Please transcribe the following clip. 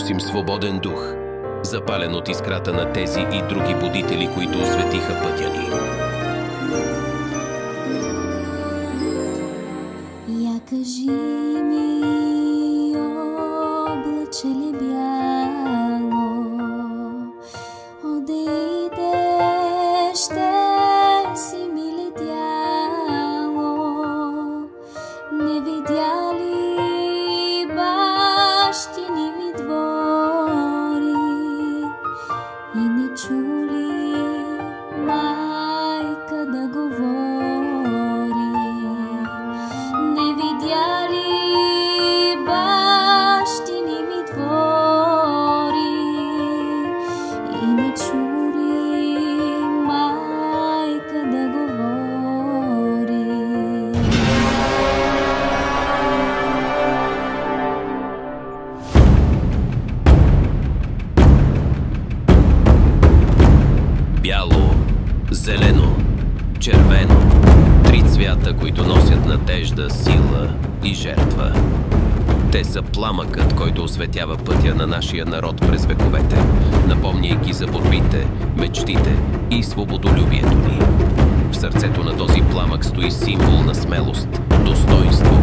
носим свободен дух, запален от искрата на тези и други будители, които осветиха пътя ни. Я кажи ми, облаче ли бяло, одейде, ще си ми летяло, не видя ли бащини ми двори и не чули майка да говори? Не видя ли бащини ми двори и не чули майка да говори? Бяло, зелено, червено. Три цвята, които носят надежда, сила и жертва. Те са пламъкът, който осветява пътя на нашия народ през вековете, напомняйки за борбите, мечтите и свободолюбието ни. В сърцето на този пламък стои символ на смелост, достоинство